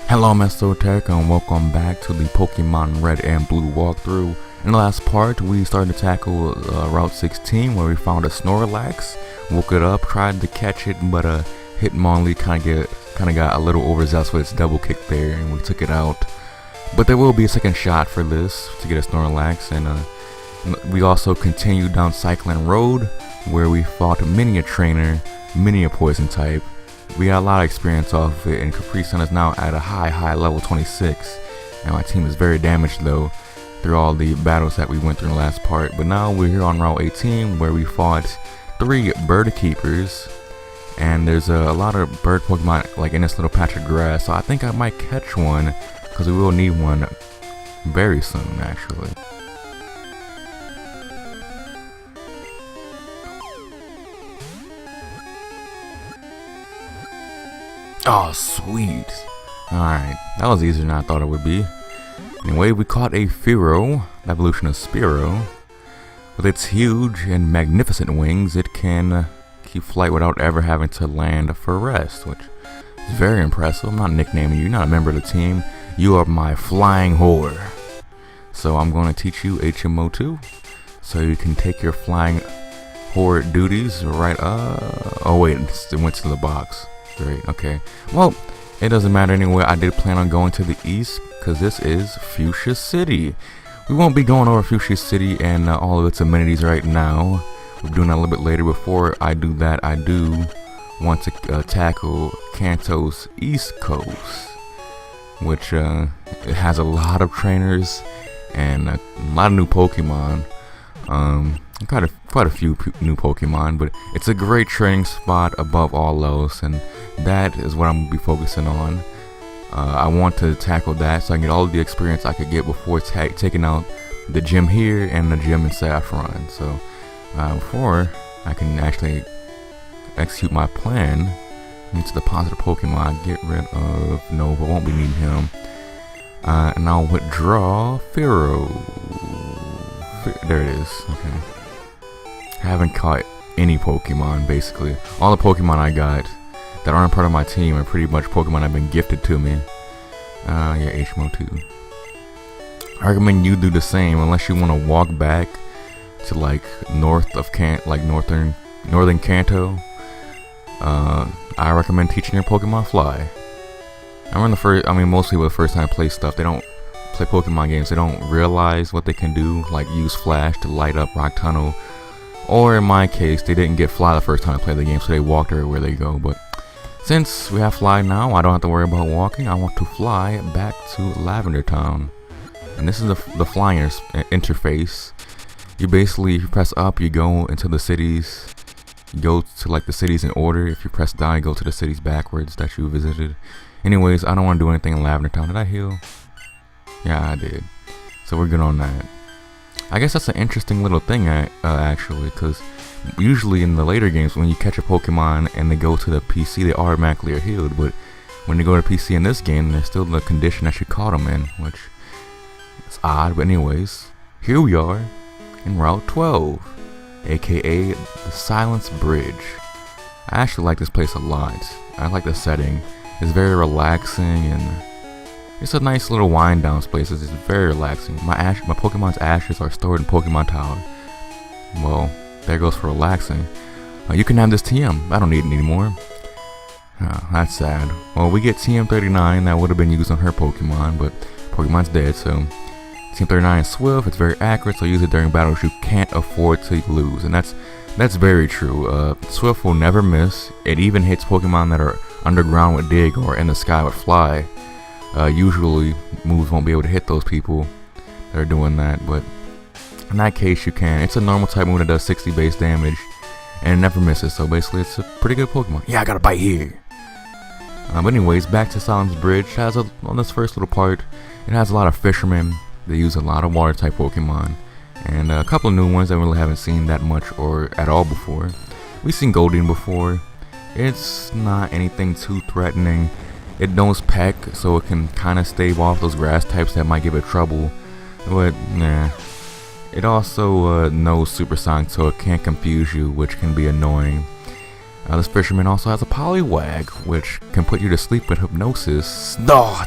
Hello, Mr. Tech, and welcome back to the Pokemon Red and Blue walkthrough. In the last part, we started to tackle Route 16, where we found a Snorlax, woke it up, tried to catch it, but Hitmonlee kind of got a little overzealous with its double kick there, and we took it out. But there will be a second shot for this to get a Snorlax, and we also continued down Cycling Road, where we fought many a trainer, many a poison type. We got a lot of experience off of it, and Capri Sun is now at a high level 26. And my team is very damaged though, through all the battles that we went through in the last part. But now we're here on Route 18, where we fought 3 bird keepers. And there's a lot of bird Pokemon like in this little patch of grass, so I think I might catch one, because we will need one very soon actually. Oh, sweet. Alright, that was easier than I thought it would be. Anyway, we caught a Fearow, the evolution of Spearow. With its huge and magnificent wings, it can keep flight without ever having to land for rest, which is very impressive. I'm not nicknaming you, you're not a member of the team. You are my flying whore. So I'm going to teach you HMO2, so you can take your flying whore duties right oh wait, it went to the box. Great, okay. Well, it doesn't matter anyway. I did plan on going to the east, because this is Fuchsia City. We won't be going over Fuchsia City and all of its amenities right now. We'll be doing that a little bit later. Before I do that, I do want to tackle Kanto's East Coast, which it has a lot of trainers and a lot of new Pokemon. Quite a few new Pokemon, but it's a great training spot above all else, and that is what I'm going to be focusing on. I want to tackle that so I can get all of the experience I could get before taking out the gym here and the gym in Saffron. So before I can actually execute my plan, I need to deposit a Pokemon, get rid of Nova, won't be needing him, and I'll withdraw Fearow. There it is. Okay. Haven't caught any Pokemon basically. All the Pokemon I got that aren't part of my team are pretty much Pokemon have been gifted to me. Yeah, HMO2. I recommend you do the same unless you want to walk back to like north of northern Kanto. I recommend teaching your Pokemon fly. Most people the first time play stuff, they don't play Pokemon games, they don't realize what they can do, like use Flash to light up Rock Tunnel. Or in my case, they didn't get Fly the first time I played the game, so they walked everywhere they go. But since we have Fly now, I don't have to worry about walking. I want to fly back to Lavender Town. And this is the flying interface. You basically, if you press up, you go into the cities. You go to like the cities in order. If you press down, you go to the cities backwards that you visited. Anyways, I don't want to do anything in Lavender Town. Did I heal? Yeah, I did. So we're good on that. I guess that's an interesting little thing actually, because usually in the later games when you catch a Pokemon and they go to the PC, they automatically are healed, but when they go to PC in this game, there's still the condition that you caught them in, which is odd. But anyways, here we are in Route 12, aka the Silence Bridge. I actually like this place a lot. I like the setting. It's very relaxing, and it's a nice little wind down place. It's very relaxing. My Pokemon's ashes are stored in Pokemon Tower. Well, there goes for relaxing. You can have this TM. I don't need it anymore. That's sad. Well, we get TM39 that would have been used on her Pokemon, but Pokemon's dead, so TM39 is swift, it's very accurate, so use it during battles you can't afford to lose. And that's very true. Swift will never miss. It even hits Pokemon that are underground with Dig or in the sky with Fly. Usually moves won't be able to hit those people that are doing that, but in that case you can. It's a normal type move that does 60 base damage and it never misses, so basically it's a pretty good Pokemon. Yeah, I got a bite here. But anyways, back to Silence Bridge. On this first little part, it has a lot of fishermen. They use a lot of water type Pokemon and a couple of new ones that we really haven't seen that much or at all before. We've seen Goldeen before. It's not anything too threatening. It knows Peck, so it can kind of stave off those grass types that might give it trouble. But, nah. It also knows Supersonic, so it can't confuse you, which can be annoying. This fisherman also has a Poliwag, which can put you to sleep with hypnosis. Oh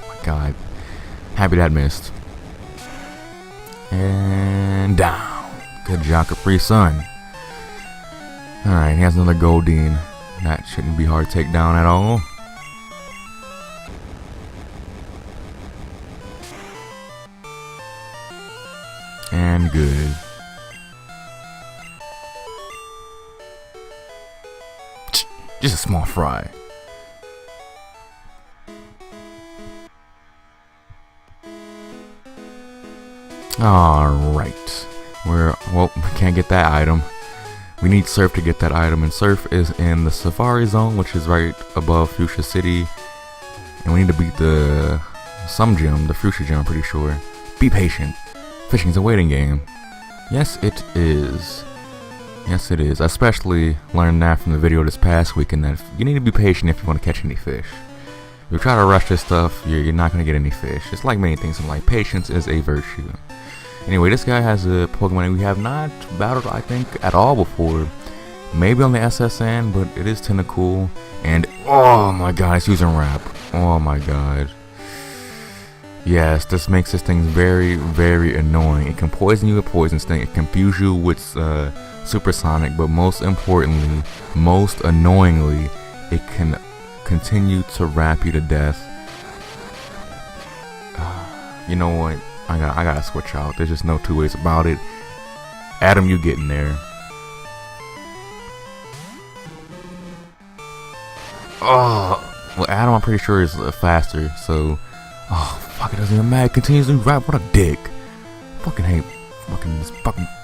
my god. Happy that missed. And down. Good job, Capri Sun. Alright, he has another Goldeen. That shouldn't be hard to take down at all. And good. Just a small fry. Alright. Well, we can't get that item. We need Surf to get that item, and Surf is in the Safari Zone, which is right above Fuchsia City. And we need to beat some gym, the Fuchsia Gym, I'm pretty sure. Be patient. Fishing's a waiting game. Yes, it is. Yes, it is. I especially learned that from the video this past weekend, that you need to be patient if you want to catch any fish. If you try to rush this stuff, you're not going to get any fish. It's like many things in life. Patience is a virtue. Anyway, this guy has a Pokemon we have not battled, I think, at all before. Maybe on the SSN, but it is Tentacool. And, oh my god, it's using Wrap. Oh my god. Yes, this makes this thing very, very annoying. It can poison you with Poison Sting. It can confuse you with Supersonic. But most importantly, most annoyingly, it can continue to wrap you to death. You know what? I gotta switch out. There's just no two ways about it. Adam, you get in there. Oh, well, Adam, I'm pretty sure is faster. So, oh fuck, it doesn't even matter. It continues to rap. What a dick. Fucking hate. Fuck.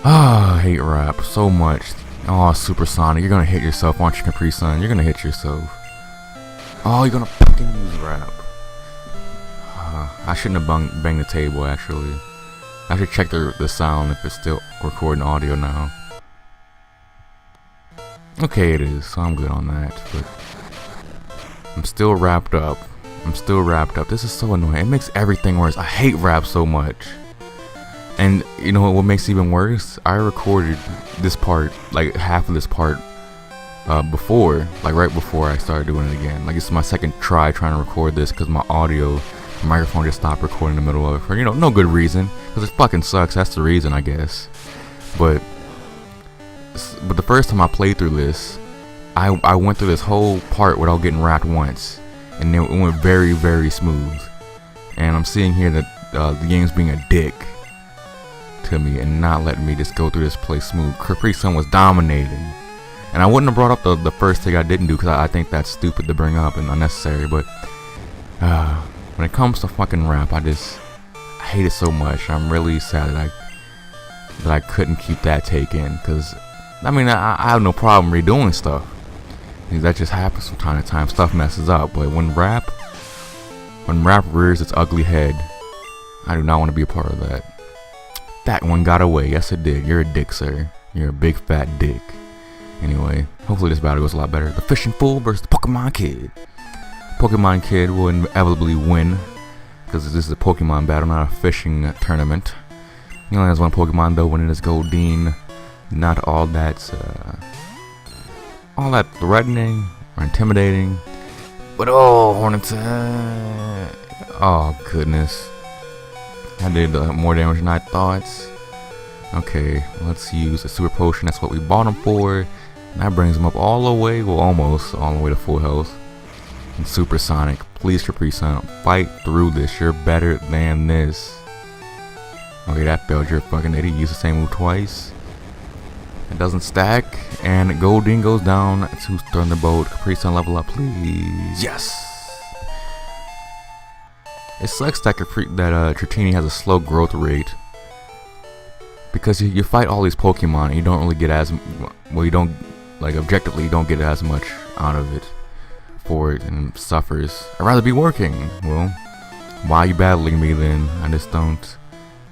Ah, I hate rap so much. Oh, Supersonic. You're gonna hit yourself, aren't you, Capri Sun? You're gonna hit yourself. Oh, you're gonna fucking use rap. I shouldn't have banged the table, actually. I should check the sound if it's still recording audio now. Okay, it is, so I'm good on that, but I'm still wrapped up. This is so annoying. It makes everything worse. I hate rap so much. And you know what makes it even worse? I recorded this part, like half of this part, before, like right before I started doing it again. Like, this is my second try trying to record this because my microphone just stopped recording in the middle of it for, no good reason, because it fucking sucks. That's the reason, I guess. But the first time I played through this, I went through this whole part without getting wrapped once, and it went very, very smooth. And I'm seeing here that the game's being a dick to me and not letting me just go through this place smooth. Capri Sun was dominating, and I wouldn't have brought up the first thing I didn't do, because I think that's stupid to bring up and unnecessary. But when it comes to fucking rap, I hate it so much. I'm really sad that I couldn't keep that take in, because I mean, I have no problem redoing stuff. That just happens from time to time. Stuff messes up, but when rap rears its ugly head, I do not want to be a part of that. That one got away. Yes, it did. You're a dick, sir. You're a big fat dick. Anyway, hopefully this battle goes a lot better. The Fishing Fool versus the Pokemon Kid. Pokemon Kid will inevitably win, because this is a Pokemon battle, not a fishing tournament. He only has one Pokemon though, winning his Goldeen. Not all that threatening or intimidating. But oh, Hornetide. Oh goodness. I did more damage than I thought. Okay, let's use a Super Potion. That's what we bought him for. And that brings him up all the way, well, almost all the way to full health. And Supersonic, please, Capri Sun, fight through this. You're better than this. Okay, that failed. You're a fucking idiot. Use the same move twice. It doesn't stack, and Goldeen goes down to Thunderbolt. Capri Sun, level up, please. Yes. It sucks that Dratini has a slow growth rate, because you fight all these Pokemon and you don't really get as well. You don't, like, objectively, you don't get as much out of it for it, and it suffers. I'd rather be working. Well, why are you battling me then? I just don't.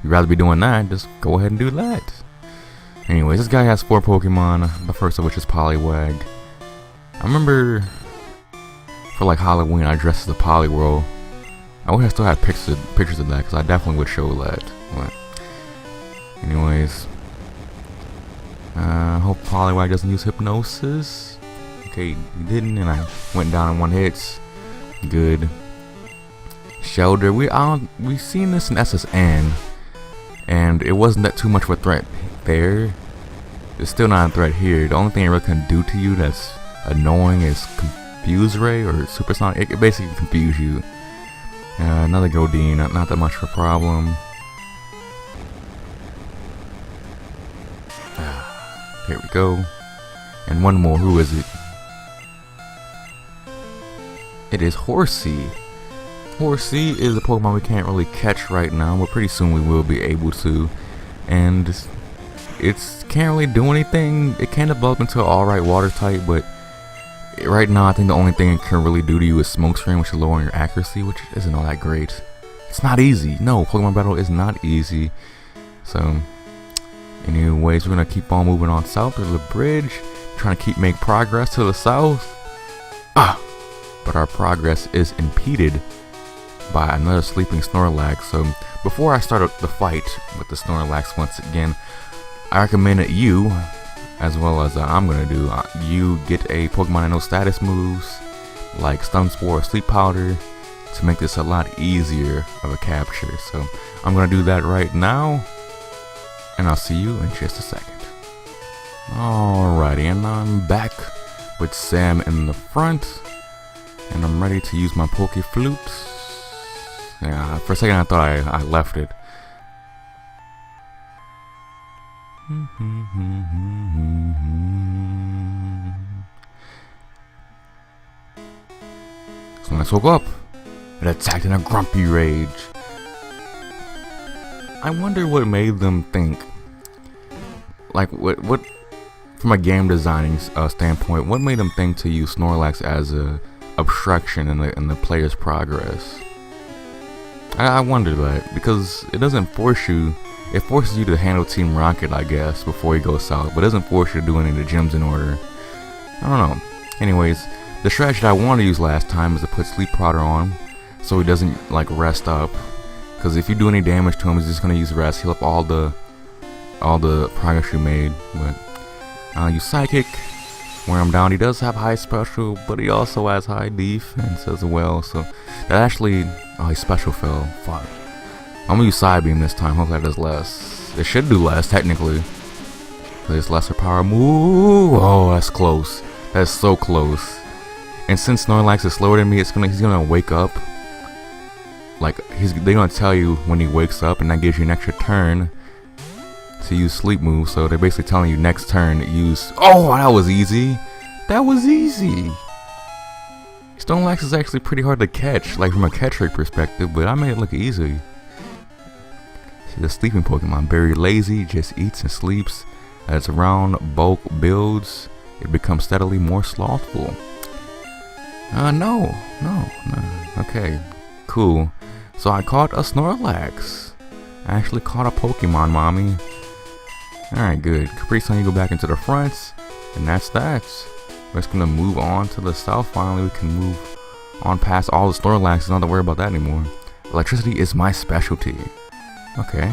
You'd rather be doing that, just go ahead and do that. Anyways, this guy has 4 Pokemon, the first of which is Poliwag. I remember for like Halloween I dressed as a Poliwhirl. I wish I still had pictures of that, because I definitely would show that. But anyways, Hope Poliwag doesn't use Hypnosis. Okay, he didn't, and I went down in one hit. Good. Shelter, we seen this in SSN, and it wasn't that too much of a threat there. It's still not a threat here. The only thing it really can do to you that's annoying is Confuse Ray or Supersonic. It basically confuse you. Another Godine, not that much of a problem. Here we go. And one more. Who is it? It is Horsey. Horsey is a Pokemon we can't really catch right now, but pretty soon we will be able to. And it can't really do anything. It can develop into an alright water type, but right now I think the only thing it can really do to you is Smoke Screen, which is lowering your accuracy, which isn't all that great. It's not easy. No, Pokemon Battle is not easy. So, anyways, we're gonna keep on moving on south to the bridge, trying to make progress to the south. But our progress is impeded by another sleeping Snorlax. So before I start the fight with the Snorlax once again, I recommend that you, as well as I'm gonna do, you get a Pokemon that knows status moves like Stun Spore or Sleep Powder to make this a lot easier of a capture. So I'm gonna do that right now, and I'll see you in just a second. Alrighty, and I'm back with Sam in the front, and I'm ready to use my Poke Flute. Yeah, for a second I thought I left it. So when I woke up, it attacked in a grumpy rage. I wonder what made them think, like what from a game designing standpoint, what made them think to use Snorlax as a obstruction in the player's progress. I wonder that, because it doesn't force you. It forces you to handle Team Rocket, I guess, before you go south, but it doesn't force you to do any of the gyms in order. I don't know. Anyways, the strategy that I wanted to use last time is to put Sleep Powder on, so he doesn't like rest up. Because if you do any damage to him, he's just gonna use rest, heal up all the progress you made. But use Psychic, wear him down. He does have high special, but he also has high defense as well. So that actually, his special fell. Fuck. I'm gonna use Side Beam this time. Hopefully that does less. It should do less technically. There's lesser power move. Oh, that's close. That's so close. And since Snorlax is slower than me, he's gonna wake up. Like they're gonna tell you when he wakes up, and that gives you an extra turn to use Sleep Move. So they're basically telling you next turn use. Oh, that was easy. That was easy. Snorlax is actually pretty hard to catch, like from a catch rate perspective, but I made it look easy. See, the sleeping Pokemon, very lazy, just eats and sleeps. As round bulk builds, it becomes steadily more slothful. No. Okay, cool. So I caught a Snorlax. I actually caught a Pokemon, mommy. Alright, good. Capri Sun, you go back into the front, and that's that. We're just gonna move on to the south. Finally, we can move on past all the Snorlaxes. Not to worry about that anymore. Electricity is my specialty. Okay.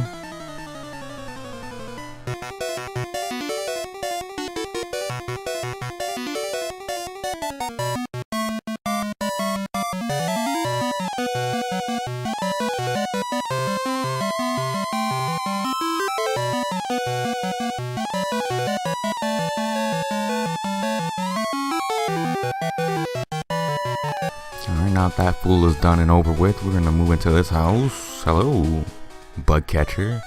Alright, now that fool is done and over with, we're gonna move into this house. Hello, bug catcher.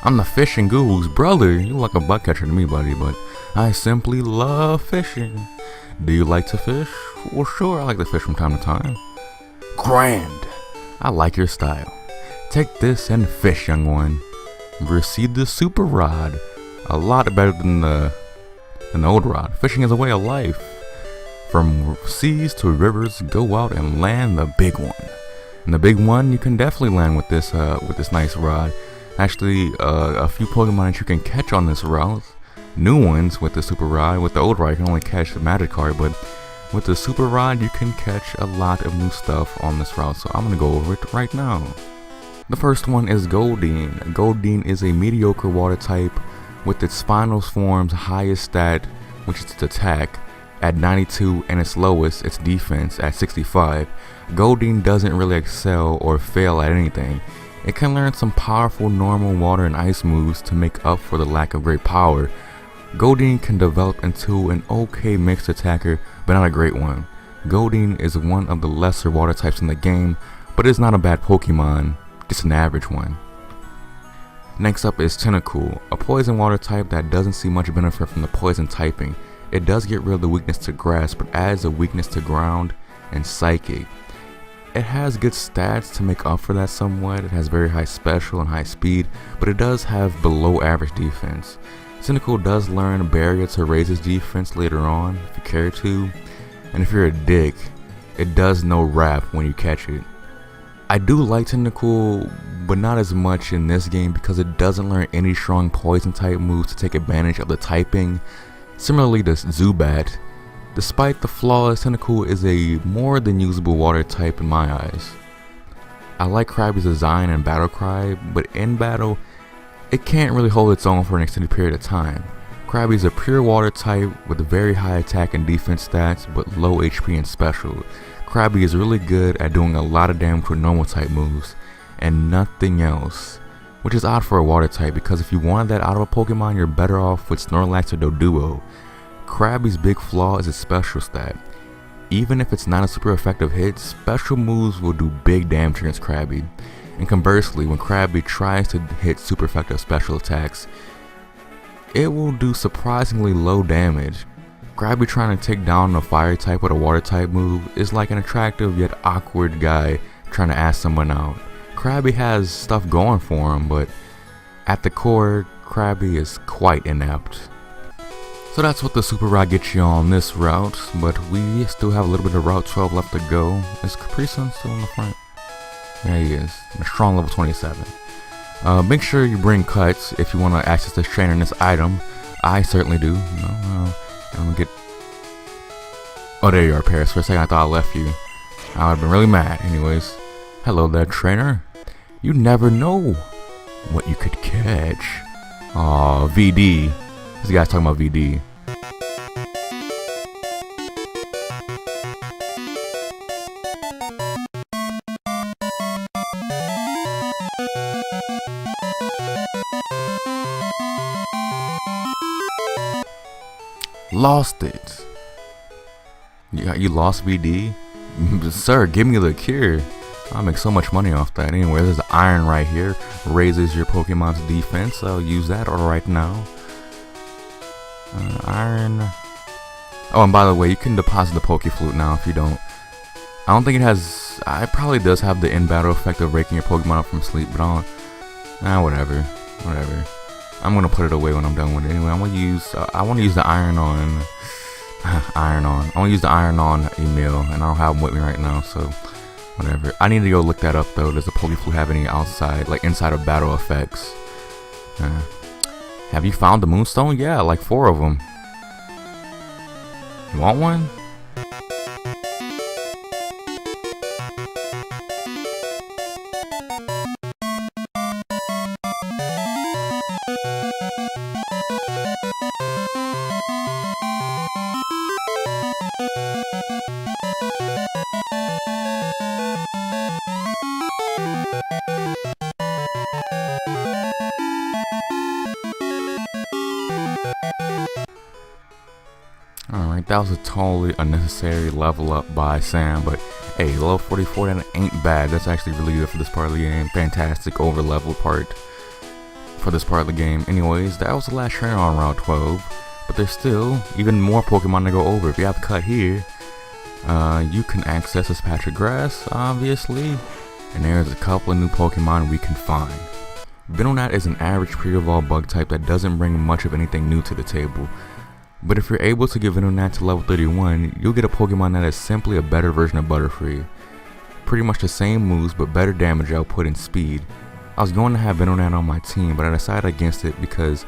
I'm the fishing ghoul's brother. You look like a bug catcher to me, buddy, but I simply love fishing. Do you like to fish? Well, sure, I like to fish from time to time. Grand. I like your style. Take this and fish, young one. Receive the super rod. A lot better than the old rod. Fishing is a way of life. From seas to rivers, go out and land the big one. And the big one you can definitely land with this nice rod. Actually, a few Pokemon that you can catch on this route. New ones with the super rod. With the old rod, you can only catch the Magikarp, but with the super rod, you can catch a lot of new stuff on this route. So I'm gonna go over it right now. The first one is Goldeen. Goldeen is a mediocre water type With its final form's highest stat, which is its attack, at 92 and its lowest, its defense, at 65, Goldeen doesn't really excel or fail at anything. It can learn some powerful normal water and ice moves to make up for the lack of great power. Goldeen can develop into an okay mixed attacker, but not a great one. Goldeen is one of the lesser water types in the game, but it's not a bad Pokemon, just an average one. Next up is Tentacool, a poison water type that doesn't see much benefit from the poison typing. It does get rid of the weakness to grass, but adds a weakness to ground and psychic. It has good stats to make up for that somewhat. It has very high special and high speed, but it does have below average defense. Tentacool does learn Barrier to raise its defense later on, if you care to, and if you're a dick, it does know Wrap when you catch it. I do like Tentacool, but not as much in this game because it doesn't learn any strong poison type moves to take advantage of the typing. Similarly to Zubat, despite the flaws, Tentacool is a more than usable water type in my eyes. I like Krabby's design and battle cry, but in battle, it can't really hold its own for an extended period of time. Krabby is a pure water type with very high attack and defense stats, but low HP and special. Krabby is really good at doing a lot of damage with normal type moves, and nothing else. Which is odd for a water type, because if you wanted that out of a Pokemon, you're better off with Snorlax or Doduo. Krabby's big flaw is its special stat. Even if it's not a super effective hit, special moves will do big damage against Krabby. And conversely, when Krabby tries to hit super effective special attacks, it will do surprisingly low damage. Krabby trying to take down a fire type with a water type move is like an attractive yet awkward guy trying to ask someone out. Krabby has stuff going for him, but at the core, Krabby is quite inept. So that's what the Super Rod gets you on this route, but we still have a little bit of Route 12 left to go. Is Capri Sun still in the front? There he is, a strong level 27. Make sure you bring cuts if you want to access this trainer and this item. I certainly do. I'm gonna get... Oh, there you are, Paris. For a second I thought I left you. I would have been really mad. Anyways, hello there, trainer. You never know what you could catch. Aw, VD. This guy's talking about VD. Lost it. You lost VD? Sir, give me the cure. I'll make so much money off that. Anyway, there's the iron right here. Raises your Pokemon's defense. I'll use that right now. Iron. Oh, and by the way, you can deposit the Pokeflute now if you don't. I don't think it has... It probably does have the in-battle effect of waking your Pokemon up from sleep, but I don't... whatever. I'm gonna put it away when I'm done with it. Anyway, I'm gonna use... I want to use the iron on... I want to use the iron on Emil, and I don't have them with me right now, so... Whatever. I need to go look that up, though. Does the Pokeflute have any outside, like inside of battle effects? Have you found the Moonstone? Yeah, like 4 of them. You want one? Alright, that was a totally unnecessary level up by Sam, but hey, level 44, that ain't bad. That's actually really good for this part of the game. Fantastic over level part for this part of the game. Anyways, that was the last trainer on Route 12, but there's still even more Pokemon to go over. If you have the cut here, you can access this patch of grass, obviously, and there's a couple of new Pokemon we can find. Venonat is an average pre-evolved bug type that doesn't bring much of anything new to the table. But if you're able to get Venonat to level 31, you'll get a Pokemon that is simply a better version of Butterfree. Pretty much the same moves, but better damage output and speed. I was going to have Venonat on my team, but I decided against it because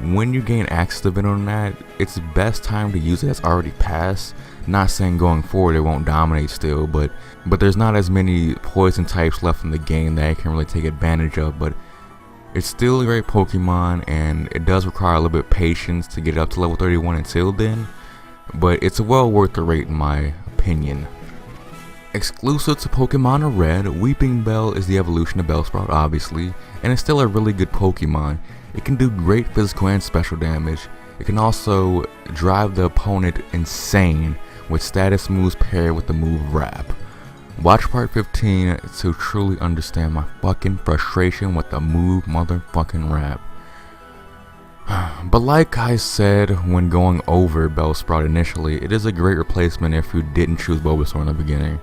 when you gain access to Venonat, it's the best time to use it that's already passed. Not saying going forward it won't dominate still, but there's not as many poison types left in the game that I can really take advantage of. But It's still a great Pokemon, and it does require a little bit of patience to get up to level 31 until then, but it's well worth the rate in my opinion. Exclusive to Pokemon Red, Weeping Bell is the evolution of Bellsprout, obviously, and it's still a really good Pokemon. It can do great physical and special damage. It can also drive the opponent insane with status moves paired with the move Wrap. Watch part 15 to truly understand my fucking frustration with the move motherfucking Wrap. But like I said when going over Bellsprout initially, it is a great replacement if you didn't choose Bulbasaur in the beginning.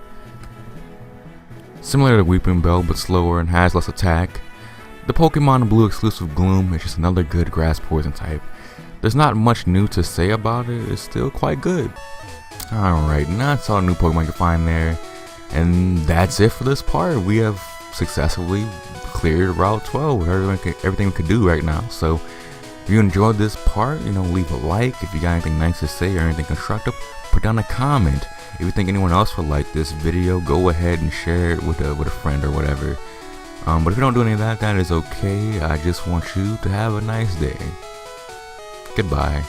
Similar to Weeping Bell but slower and has less attack, the Pokemon Blue exclusive Gloom is just another good grass poison type. There's not much new to say about it, it's still quite good. Alright, now that's all new Pokemon you can find there. And that's it for this part. We have successfully cleared Route 12 with everything we could do right now. So if you enjoyed this part, leave a like. If you got anything nice to say or anything constructive, put down a comment. If you think anyone else would like this video, go ahead and share it with a friend or whatever. But if you don't do any of that, that is okay. I just want you to have a nice day. Goodbye.